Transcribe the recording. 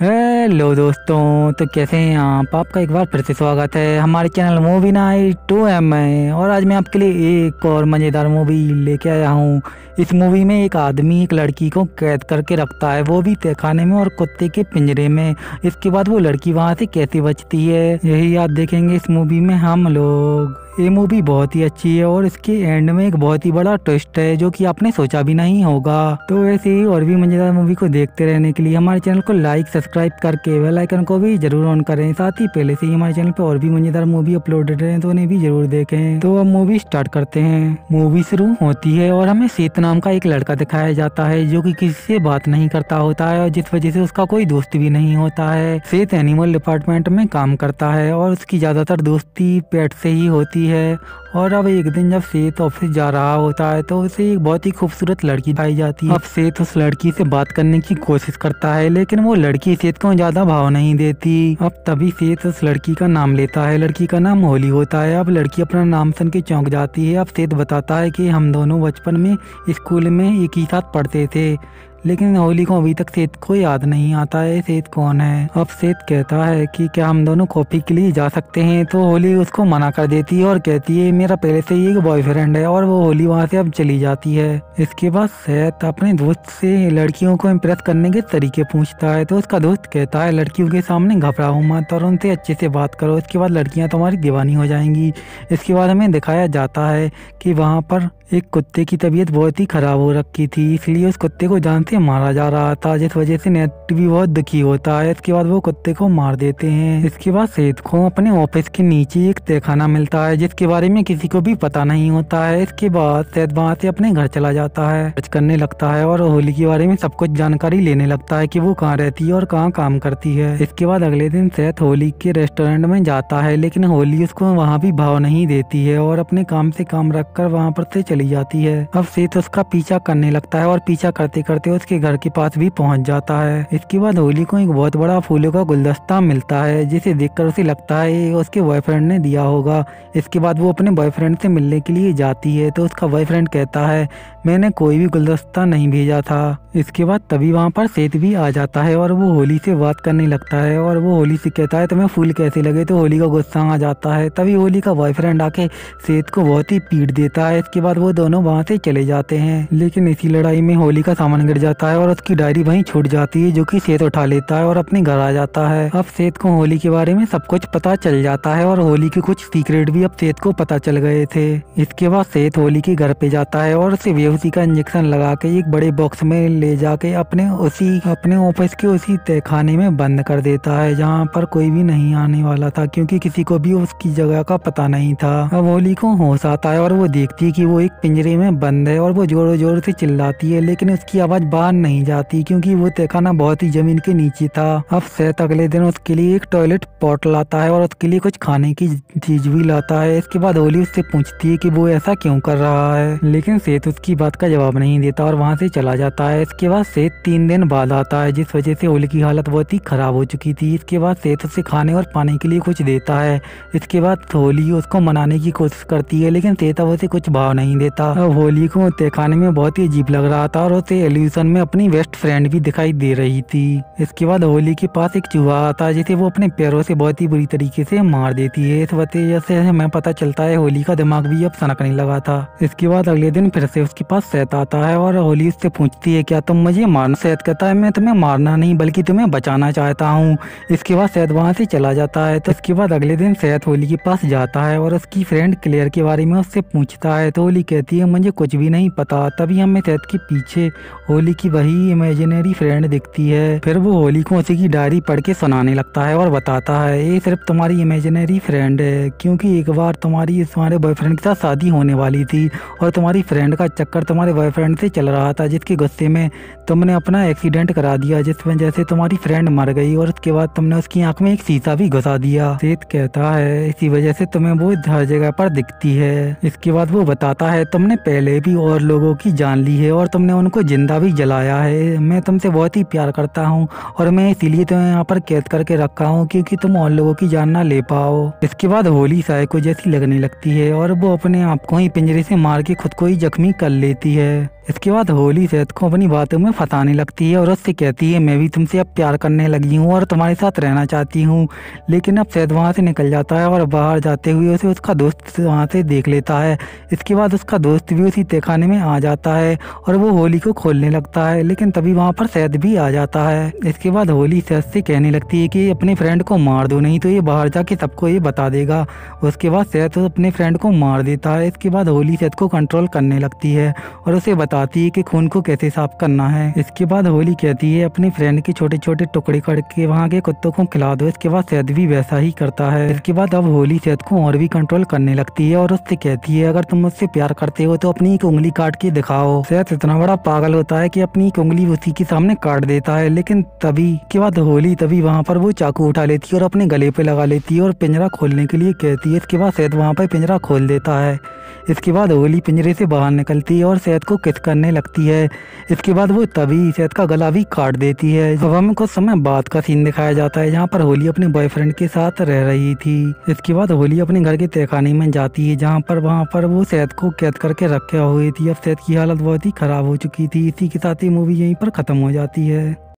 Hello दोस्तों, तो कैसे हैं आप? आपका एक बार फिर से स्वागत है हमारे चैनल मूवी नाइट 2M में। और आज मैं आपके लिए एक और मज़ेदार मूवी लेके आया हूँ। इस मूवी में एक आदमी एक लड़की को कैद करके रखता है, वो भी तहखाने में और कुत्ते के पिंजरे में। इसके बाद वो लड़की वहाँ से कैसे बचती है, यही आप देखेंगे इस मूवी में हम लोग। ये मूवी बहुत ही अच्छी है और इसके एंड में एक बहुत ही बड़ा ट्विस्ट है जो कि आपने सोचा भी नहीं होगा। तो ऐसे ही और भी मजेदार मूवी को देखते रहने के लिए हमारे चैनल को लाइक सब्सक्राइब करके बेल आइकन को भी जरूर ऑन करें। साथ ही पहले से ही हमारे चैनल पे और भी मजेदार मूवी अपलोडेड है तो उन्हें भी जरूर देखें। तो अब मूवी स्टार्ट करते हैं। मूवी शुरू होती है और हमें सेत नाम का एक लड़का दिखाया जाता है जो कि किसी से बात नहीं करता होता है और जिस वजह से उसका कोई दोस्त भी नहीं होता है। सेत एनिमल डिपार्टमेंट में काम करता है और उसकी ज्यादातर दोस्ती पेट से ही होती है। और अब एक दिन जब सेत ऑफिस जा रहा होता है तो उसे एक बहुत ही खूबसूरत लड़की पाई जाती है। अब सेत उस लड़की से बात करने की कोशिश करता है लेकिन वो लड़की सेत को ज्यादा भाव नहीं देती। अब तभी सेत उस लड़की का नाम लेता है। लड़की का नाम होली होता है। अब लड़की अपना नाम सुन के चौंक जाती है। अब सेत बताता है कि हम दोनों बचपन में स्कूल में एक ही साथ पढ़ते थे, लेकिन होली को अभी तक सेत को याद नहीं आता है सेत कौन है। अब सेत कहता है कि क्या हम दोनों कॉफी के लिए जा सकते हैं, तो होली उसको मना कर देती है और कहती है मेरा पहले से ही एक बॉयफ्रेंड है, और वो होली वहाँ से अब चली जाती है। इसके बाद सेत अपने दोस्त से लड़कियों को इम्प्रेस करने के तरीके पूछता है तो उसका दोस्त कहता है लड़कियों के सामने घबराओ मत और उनसे अच्छे से बात करो, इसके बाद लड़कियाँ तुम्हारी दीवानी हो जाएंगी। इसके बाद हमें दिखाया जाता है कि वहाँ पर एक कुत्ते की तबीयत बहुत ही खराब हो रखी थी, इसलिए उस कुत्ते को जान से मारा जा रहा था, जिस वजह से नेट भी बहुत दुखी होता है। इसके बाद वो कुत्ते को मार देते हैं। इसके बाद सेत को अपने ऑफिस के नीचे एक तहखाना मिलता है जिसके बारे में किसी को भी पता नहीं होता है। इसके बाद सेत वहाँ से अपने घर चला जाता है, सर्च करने लगता है और होली के बारे में सब कुछ जानकारी लेने लगता है कि वो कहाँ रहती है और कहाँ काम करती है। इसके बाद अगले दिन सेत होली के रेस्टोरेंट में जाता है लेकिन होली उसको वहाँ भी भाव नहीं देती है और अपने काम से काम रखकर वहाँ पर से चली जाती है। अब सेत उसका पीछा करने लगता है और पीछा करते करते उसके घर के पास भी पहुंच जाता है। इसके बाद होली को एक बहुत बड़ा फूलों का गुलदस्ता मिलता है जिसे देखकर उसे लगता है ये उसके बॉयफ्रेंड ने दिया होगा। इसके बाद वो अपने बॉयफ्रेंड से मिलने के लिए जाती है तो उसका बॉयफ्रेंड कहता है मैंने कोई भी गुलदस्ता नहीं भेजा था। इसके बाद तभी वहाँ पर सेत भी आ जाता है और वो होली से बात करने लगता है और वो होली से कहता है तुम्हें फूल कैसे लगे, तो होली का गुस्सा आ जाता है। तभी होली का बॉयफ्रेंड आके सेत को बहुत ही पीट देता है। इसके बाद वो दोनों वहाँ से चले जाते हैं, लेकिन इसी लड़ाई में होली का सामान गिर जाता है और उसकी डायरी वहीं छूट जाती है जो कि सेत उठा लेता है और अपने घर आ जाता है। अब सेत को होली के बारे में सब कुछ पता चल जाता है और होली के कुछ सीक्रेट भी अब सेत को पता चल गए थे। इसके बाद सेत होली के घर पे जाता है और उसे बेहोशी का इंजेक्शन लगा के एक बड़े बॉक्स में ले जाके अपने ऑफिस के उसी तहखाने में बंद कर देता है जहाँ पर कोई भी नहीं आने वाला था, क्योंकि किसी को भी उसकी जगह का पता नहीं था। अब होली को होश आता है और वो देखती है कि वो एक पिंजरे में बंद है और वो जोरों जोर से चिल्लाती है, लेकिन उसकी आवाज बाहर नहीं जाती क्योंकि वो तहखाना बहुत ही जमीन के नीचे था। अब सेत अगले दिन उसके लिए एक टॉयलेट पॉट लाता है और उसके लिए कुछ खाने की चीज भी लाता है। इसके बाद होली उससे पूछती है कि वो ऐसा क्यों कर रहा है, लेकिन सेत उसकी बात का जवाब नहीं देता और वहाँ से चला जाता है। इसके बाद सेत 3 दिन बाद आता है जिस वजह से होली की हालत बहुत ही खराब हो चुकी थी। इसके बाद सेत उसे खाने और पानी के लिए कुछ देता है। इसके बाद होली उसको मनाने की कोशिश करती है लेकिन सेत अब उसे कुछ भाव नहीं देता। अब होली को तहखाने में बहुत ही अजीब लग रहा था और उसे एल्यूशन में अपनी बेस्ट फ्रेंड भी दिखाई दे रही थी। इसके बाद होली के पास एक चूहा आता है जिसे वो अपने पैरों से बहुत ही बुरी तरीके से मार देती है। इस वजह से हमें पता चलता है होली का दिमाग भी अब सनकने लगा था। इसके बाद अगले दिन फिर से उसके पास सेत आता है और होली उससे पूछती है क्या तुम मुझे मारना। सेत कहता है मैं तुम्हें मारना नहीं बल्कि तुम्हें बचाना चाहता हूँ। इसके बाद सेत वहाँ से चला जाता है। तो इसके बाद अगले दिन सेत होली के पास जाता है और उसकी फ्रेंड क्लेयर के बारे में उससे पूछता है तो होली कहती है मुझे कुछ भी नहीं पता। तभी हमें सेत के पीछे होली की वही इमेजिनरी फ्रेंड दिखती है। फिर वो होली को उसी की डायरी पढ़ के सुनाने लगता है और बताता है ये सिर्फ तुम्हारी इमेजिनरी फ्रेंड है, क्योंकि एक बार तुम्हारे बॉयफ्रेंड के साथ शादी होने वाली थी और तुम्हारी फ्रेंड का चक्कर तुम्हारे बॉयफ्रेंड से चल रहा था, जिसके गुस्से में तुमने अपना एक्सीडेंट करा दिया जिस वजह से तुम्हारी फ्रेंड मर गई और उसके बाद तुमने उसकी आंख में एक शीशा भी घुसा दिया। सेत कहता है इसी वजह से तुम्हें वो हर जगह पर दिखती है। इसके बाद वो बताता है शायद तुमने पहले भी और लोगों की जान ली है और तुमने उनको जिंदा भी जलाया है। मैं तुमसे बहुत ही प्यार करता हूँ और मैं इसीलिए तुम्हें यहाँ पर कैद करके रखा हूँ क्योंकि तुम और लोगों की जान ना ले पाओ। इसके बाद होली साइको जैसी लगने लगती है और वो अपने आप को ही पिंजरे से मार के खुद को ही जख्मी कर लेती है। इसके बाद होली सैद को अपनी बातों में फंसाने लगती है और उससे कहती है मैं भी तुमसे अब प्यार करने लगी हूँ और तुम्हारे साथ रहना चाहती हूँ। लेकिन अब सैद वहाँ से निकल जाता है और बाहर जाते हुए उसे उसका दोस्त वहाँ से देख लेता है। इसके बाद उसका दोस्त भी उसी तहखाने में आ जाता है और वो होली को खोलने लगता है, लेकिन तभी वहाँ पर सैद भी आ जाता है। इसके बाद होली सैद से कहने लगती है कि अपने फ्रेंड को मार दो, नहीं तो ये बाहर जाके सबको ये बता देगा। उसके बाद सैद अपने फ्रेंड को मार देता है। इसके बाद होली सैद को कंट्रोल करने लगती है और उसे बताती है कि खून को कैसे साफ करना है। इसके बाद होली कहती है अपने फ्रेंड के छोटे छोटे टुकड़े करके वहाँ के कुत्तों को खिला दो। इसके बाद सैद भी वैसा ही करता है। इसके बाद अब होली सैद को और भी कंट्रोल करने लगती है और उससे कहती है अगर तुम मुझसे प्यार करते हो तो अपनी एक उंगली काट के दिखाओ। सैद इतना बड़ा पागल होता है कि अपनी एक उंगली उसी के सामने काट देता है, लेकिन तभी के बाद होली तभी वहाँ पर वो चाकू उठा लेती है और अपने गले पे लगा लेती है और पिंजरा खोलने के लिए कहती है। इसके बाद सैद वहाँ पर पिंजरा खोल देता है। इसके बाद होली पिंजरे से बाहर निकलती है और सैद को किस करने लगती है। इसके बाद वो तभी सैद का गला भी काट देती है। अब हमें कुछ समय बाद का सीन दिखाया जाता है जहाँ पर होली अपने बॉयफ्रेंड के साथ रह रही थी। इसके बाद होली अपने घर के तहखाने में जाती है जहाँ पर वहाँ पर वो सैद को कैद करके रखे हुए थी। अब सैद की हालत बहुत ही खराब हो चुकी थी। इसी के साथ ही मूवी यहीं पर खत्म हो जाती है।